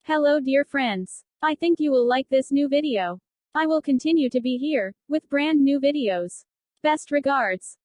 Hello dear friends. I think you will like this new video. I will continue to be here, with brand new videos. Best regards.